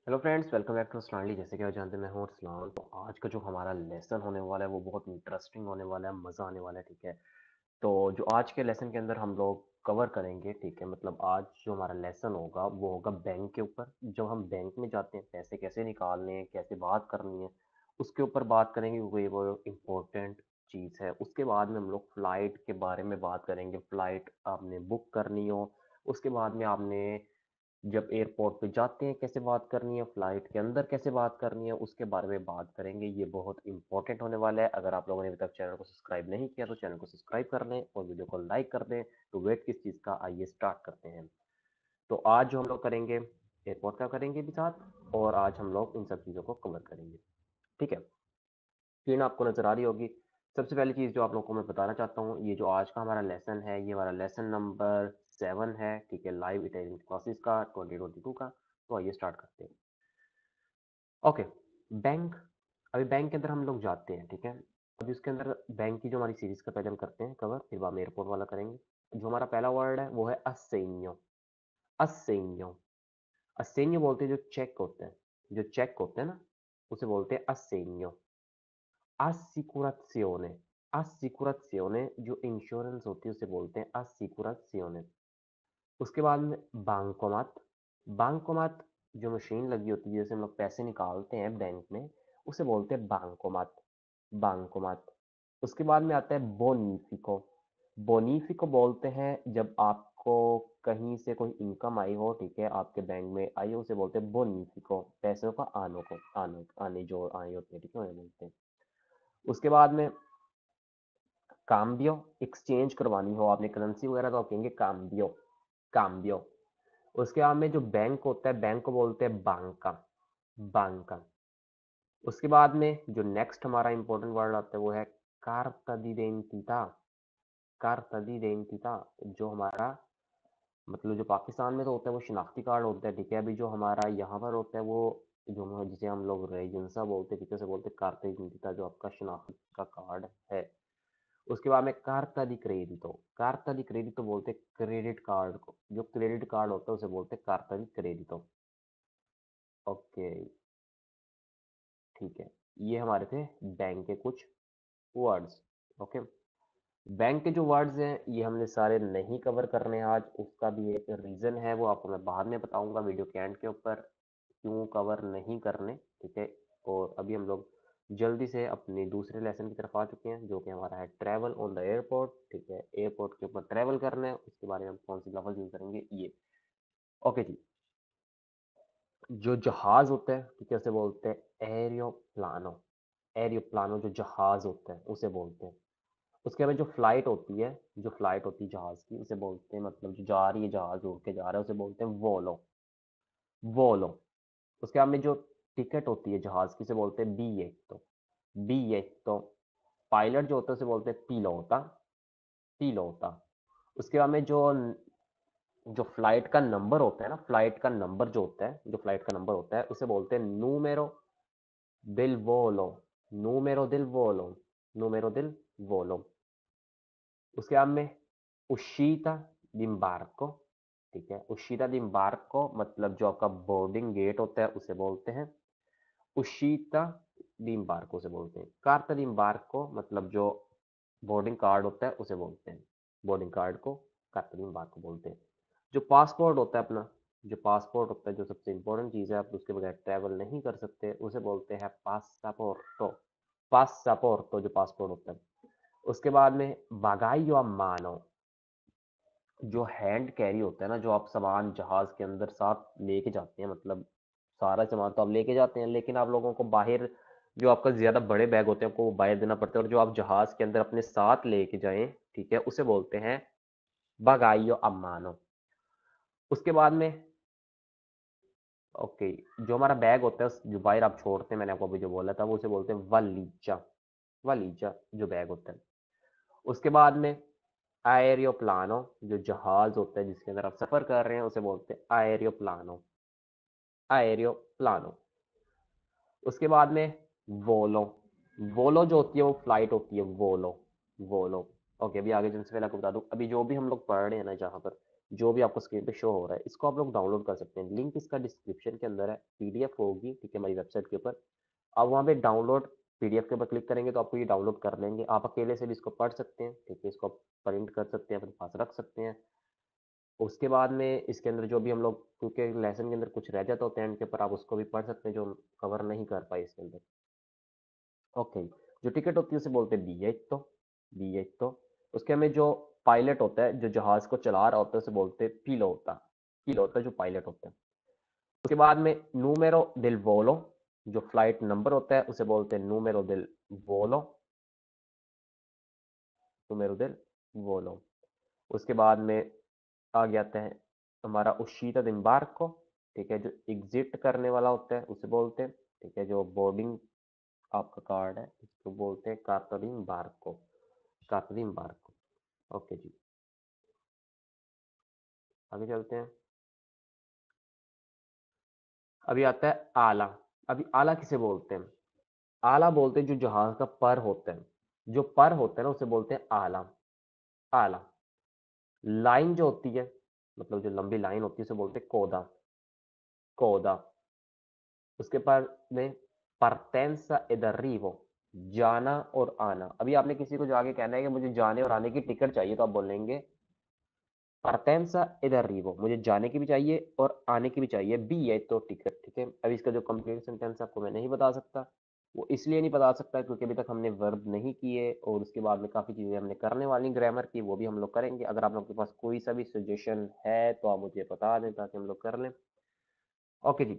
Hello friends, welcome back to Stanley. जैसे कि आप जानते हैं मैं हूं अरसलान। तो आज का जो हमारा लेसन होने वाला है वो बहुत इंटरेस्टिंग होने वाला है, मज़ा आने वाला है। ठीक है, तो जो आज के लेसन के अंदर हम लोग कवर करेंगे, ठीक है, मतलब आज जो हमारा लेसन होगा वो होगा बैंक के ऊपर। जब हम बैंक में जाते हैं पैसे कैसे निकालने हैं, कैसे बात करनी है, उसके ऊपर बात करेंगे क्योंकि वो इम्पोर्टेंट चीज़ है। उसके बाद में हम लोग फ़्लाइट के बारे में बात करेंगे। फ़्लाइट आपने बुक करनी हो, उसके बाद में आपने जब एयरपोर्ट पे जाते हैं कैसे बात करनी है, फ्लाइट के अंदर कैसे बात करनी है, उसके बारे में बात करेंगे। ये बहुत इंपॉर्टेंट होने वाला है। अगर आप लोगों ने अभी तक चैनल को सब्सक्राइब नहीं किया तो चैनल को सब्सक्राइब कर लें और वीडियो को लाइक कर दें। तो वेट किस चीज़ का, आइए स्टार्ट करते हैं। तो आज जो हम लोग करेंगे एयरपोर्ट का करेंगे भी साथ, और आज हम लोग इन सब चीज़ों को कवर करेंगे। ठीक है, स्क्रीन आपको नजर आ रही होगी। सबसे पहली चीज़ जो आप लोगों को मैं बताना चाहता हूँ, ये जो आज का हमारा लेसन है ये हमारा लेसन नंबर 7 है। ठीक है, लाइव इटालियन क्लासेस का 2022 का। तो आइए स्टार्ट करते हैं। Okay, bank. अभी बैंक के अंदर हम लोग जाते हैं, ठीक है। अभी उसके अंदर बैंक की जो हमारी सीरीज का पहले हम करते हैं कवर, फिर बाद में एयरपोर्ट वाला करेंगे। जो हमारा पहला वर्ड है वो है असेन्यो। असेन्यो। असेन्यो बोलते हैं जो चेक होते हैं, जो चेक होते हैं ना, उसे बोलते हैं असेन्यो। assicurazione। assicurazione जो इंश्योरेंस होती है उसे बोलते हैं assicurazione। उसके बाद में bancomat। bancomat जो मशीन लगी होती है जैसे हम लोग पैसे निकालते हैं बैंक में, उसे बोलते हैं bancomat। bancomat। उसके बाद में आता है bonifico। bonifico बोलते हैं जब आपको कहीं से कोई इनकम आई हो, ठीक है, आपके बैंक में आई हो, उसे बोलते हैं bonifico। पैसों का आने को, आने जो आए होते हैं, ठीक है, उन्हें बोलते हैं। उसके बाद में काम्बियो। एक्सचेंज करवानी हो आपने करेंसी वगैरह तो आप कहेंगे काम्बियो। काम्बियो। उसके बाद में जो बैंक होता है बैंक को बोलते हैं बांका। बांका। उसके बाद में जो नेक्स्ट हमारा इंपॉर्टेंट वर्ड आता है वो है कार्ता दी डेंटिता। कार्ता दी डेंटिता जो हमारा मतलब जो पाकिस्तान में तो होता है वो शिनाख्ती कार्ड होता है, ठीक है। अभी जो हमारा यहाँ पर होता है वो जो जिसे हम लोग रेजिडेंसा बोलते हैं, ठीक है, उसे बोलते हैं कार्ता दी डेंटिता, जो आपका शिनाख्ती का कार्ड है। उसके बाद में कार्ता दी क्रेडितो। कार्ता दी क्रेडितो बोलते हैं क्रेडिट कार्ड को, जो क्रेडिट कार्ड होता है उसे बोलते हैं कार्ता दी क्रेडितो। ओके, ठीक है, ये हमारे थे बैंक के कुछ वर्ड्स। ओके, बैंक के जो वर्ड्स हैं ये हमने सारे नहीं कवर करने हैं आज। उसका भी एक रीज़न है, वो आपको मैं बाद में बताऊंगा वीडियो के एंड के ऊपर क्यों कवर नहीं करने, ठीक है। और अभी हम लोग जल्दी से अपने दूसरे लेसन की तरफ आ चुके हैं जो कि हमारा है ट्रैवल ऑन द एयरपोर्ट। ठीक है, एयरपोर्ट के ऊपर ट्रैवल करना है, उसके बारे में हम कौन सी लफ्ज़ यूज़ करेंगे ये। ओके जी, जो जहाज होता है, ठीक है, उसे बोलते हैं एरियोप्लानो। एरियोप्लानो जो जहाज होता है उसे बोलते हैं। उसके बाद जो फ्लाइट होती है, जो फ्लाइट होती है जहाज की, उसे बोलते हैं, मतलब जो जा रही है जहाज उड़ के जा रहा है उसे बोलते हैं वोलो। वोलो। उसके बाद में जो टिकट होती है जहाज की उसे बोलते हैं बिglietto। बिglietto। पायलट जो होता है उसे बोलते हैं पिलोटा। पिलोटा। उसके बाद में जो जो फ्लाइट का नंबर होता है ना, फ्लाइट का नंबर जो होता है, जो फ्लाइट का नंबर होता है उसे बोलते हैं नूमेरो दिल वोलो। नूमेरो दिल वोलो। नूमेरो दिल वोलो। उसके बाद में उशीता डिम्बार्को। ठीक है, उशीता डिम्बार्को मतलब जो आपका बोर्डिंग गेट होता है उसे बोलते हैं उशीता डिम्बार्को से बोलते हैं। कार्ता डिम्बार्को मतलब जो बोर्डिंग कार्ड होता है उसे बोलते हैं, बोर्डिंग कार्ड को कार्ता डिम्बार्को बोलते हैं। जो पासपोर्ट होता है अपना, जो पासपोर्ट होता है, जो सबसे इंपॉर्टेंट चीज़ है, आप उसके बगैर ट्रैवल नहीं कर सकते, उसे बोलते हैं पासपोर्टो। पासपोर्टो जो पासपोर्ट होता है। उसके बाद में बागाइयो आ मानो, जो हैंड कैरी होता है ना, जो आप सामान जहाज के अंदर साथ लेके जाते हैं, मतलब सारा सामान तो आप लेके जाते हैं लेकिन आप लोगों को बाहर जो आपका ज्यादा बड़े बैग होते हैं आपको वो बाहर देना पड़ता है, और जो आप जहाज के अंदर अपने साथ लेके जाएं, ठीक है, उसे बोलते हैं बगाइयो अम्मानो। उसके बाद में ओके, जो हमारा बैग होता है जो बाहर आप छोड़ते हैं, मैंने आपको अभी जो बोला था वो उसे बोलते हैं वलीजा। वलीजा जो बैग होता है। उसके बाद में आएरियोप्लानो जो जहाज होता है जिसके अंदर आप सफर कर रहे हैं उसे बोलते हैं आएरियोप्लानो। आएरियोप्लानो। उसके बाद में वोलो। वोलो जो होती है वो फ्लाइट होती है, वोलो। वोलो। ओके, अभी आगे जिनसे पहले आपको बता दूं, अभी जो भी हम लोग पढ़ रहे हैं ना जहाँ पर, जो भी आपको स्क्रीन पे शो हो रहा है, इसको आप लोग डाउनलोड कर सकते हैं। लिंक इसका डिस्क्रिप्शन के अंदर है, पीडीएफ होगी, ठीक है, हमारी वेबसाइट के ऊपर। आप वहाँ पे डाउनलोड पीडीएफ के ऊपर क्लिक करेंगे तो आपको ये डाउनलोड कर लेंगे। आप अकेले से भी इसको पढ़ सकते हैं, ठीक है, इसको आप प्रिंट कर सकते हैं, अपने पास रख सकते हैं। उसके बाद में इसके अंदर जो भी हम लोग, क्योंकि लेसन के अंदर कुछ रह जाता होता है एंड के ऊपर, आप उसको भी पढ़ सकते हैं जो हम कवर नहीं कर पाए इसके अंदर। ओके, जो टिकट होती है उसे बोलते हैं बिglietto, बिglietto। उसके हमें जो पायलट होता है, जो जहाज को चला रहा होता है, उसे बोलते हैं pilota, pilota जो पायलट होता है। उसके बाद में numero del volo, जो फ्लाइट नंबर होता है उसे बोलते हैं numero del volo, numero del volo। उसके बाद में आ जाता है हमारा uscita d'imbarco, ठीक है, जो एग्जिट करने वाला होता है उसे बोलते हैं, ठीक है, जो बोर्डिंग आपका कार्ड है इसको बोलते हैं carta d'imbarco, carta d'imbarco। Okay जी, आगे चलते हैं। अभी आता है आला। अभी आला किसे बोलते हैं? आला बोलते हैं जो जहाज का पर होता है, जो पर होता है ना उसे बोलते हैं आला। आला लाइन जो होती है, मतलब जो लंबी लाइन होती है उसे बोलते हैं कोदा, कोदा। उसके बाद में partenza ed arrivo, जाना और आना। अभी आपने किसी को जाके कहना है कि मुझे जाने और आने की टिकट चाहिए, तो आप बोलेंगे partenza ed arrivo, मुझे जाने की भी चाहिए और आने की भी चाहिए, बी है तो टिकट, ठीक है। अभी इसका जो कंप्लीट सेंटेंस आपको मैं नहीं बता सकता, वो इसलिए नहीं बता सकता क्योंकि अभी तक हमने वर्ब नहीं किए, और उसके बाद में काफ़ी चीज़ें हमने करने वाली ग्रामर की, वो भी हम लोग करेंगे। अगर आप लोग के पास कोई सा भी सजेशन है तो आप मुझे बता दें ताकि हम लोग कर लें। ओके जी,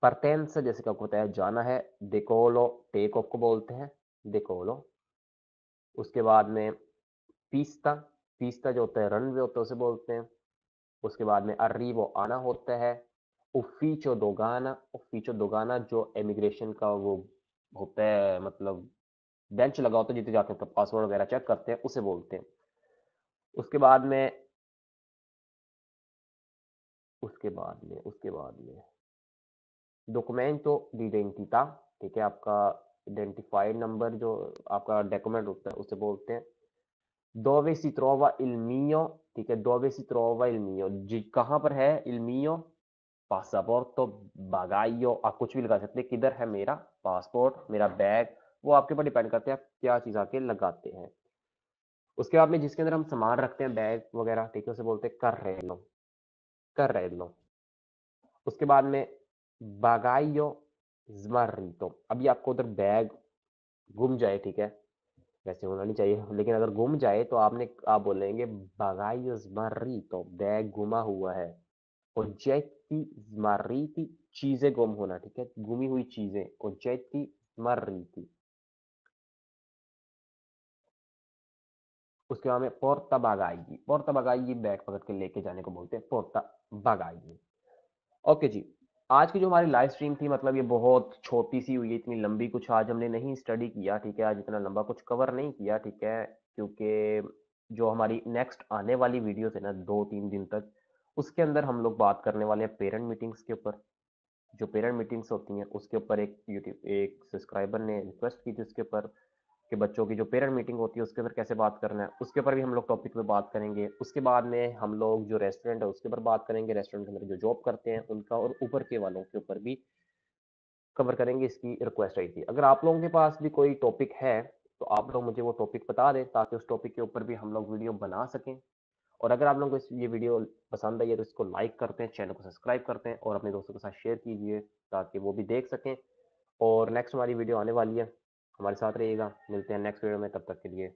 परटेंस जैसे कि आपको बताया जाना है, डेकोलो टेक ऑफ को बोलते हैं, डेकोलो। उसके बाद में पीस्ता, पीस्ता जो होता है रनवे होता है उसे बोलते हैं। उसके बाद में अर्रीवो आना होता है। ufficio dogana, ufficio dogana जो इमिग्रेशन का वो होता है, मतलब बेंच लगा होता है जितने जाते हैं तो पासवर्ड वगैरह चेक करते हैं, उसे बोलते हैं। उसके बाद में उसके बाद में डॉक्यूमेंटो d'identità, ठीक है, आपका आइडेंटिफाइड नंबर जो आपका डॉक्यूमेंट होता है उसे बोलते हैं। dove si trova il mio, ठीक है, dove si trova il mio, जी कहाँ पर है il mio पासपोर्ट, बगाइयो, आप कुछ भी लगा सकते हैं, किधर है मेरा पासपोर्ट, मेरा बैग, वो आपके ऊपर डिपेंड करते हैं आप क्या चीज़ आके लगाते हैं। उसके बाद में जिसके अंदर हम सामान रखते हैं, बैग वगैरह, ठीक है, उसे बोलते हैं कर रहे लो, कर रहे लो। उसके बाद में बगाइयो स्मार्टो, अभी आपको उधर बैग गुम जाए, ठीक है, वैसे होना नहीं चाहिए, लेकिन अगर गुम जाए तो आप बोलेंगे बगाइयो स्मार्टो, बैग गुमा हुआ है। oggetti smarriti, चीजें गुम होना, ठीक है, गुमी हुई चीजें, oggetti smarriti। उसके बाद में porta bagagli, porta bagagli bag पकड़ के लेके जाने को बोलते हैं, porta bagagli। ओके जी, आज की जो हमारी लाइव स्ट्रीम थी, मतलब ये बहुत छोटी सी हुई है, इतनी लंबी कुछ आज हमने नहीं स्टडी किया, ठीक है, आज इतना लंबा कुछ कवर नहीं किया, ठीक है, क्योंकि जो हमारी नेक्स्ट आने वाली वीडियोस है ना 2-3 दिन तक, उसके अंदर हम लोग बात करने वाले हैं पेरेंट मीटिंग्स के ऊपर। जो पेरेंट मीटिंग्स होती हैं उसके ऊपर एक सब्सक्राइबर ने रिक्वेस्ट की थी उसके ऊपर, कि बच्चों की जो पेरेंट मीटिंग होती है उसके ऊपर कैसे बात करना है, उसके ऊपर भी हम लोग टॉपिक पे बात करेंगे। उसके बाद में हम लोग जो रेस्टोरेंट है उसके ऊपर बात करेंगे, रेस्टोरेंट के अंदर जो जॉब करते हैं उनका, और ऊपर के वालों के ऊपर भी कवर करेंगे। इसकी रिक्वेस्ट आई थी। अगर आप लोगों के पास भी कोई टॉपिक है तो आप लोग मुझे वो टॉपिक बता दें ताकि उस टॉपिक के ऊपर भी हम लोग वीडियो बना सकें। और अगर आप लोगों को ये वीडियो पसंद आई है तो इसको लाइक करते हैं, चैनल को सब्सक्राइब करते हैं और अपने दोस्तों के साथ शेयर कीजिए ताकि वो भी देख सकें। और नेक्स्ट हमारी वीडियो आने वाली है, हमारे साथ रहिएगा, मिलते हैं नेक्स्ट वीडियो में, तब तक के लिए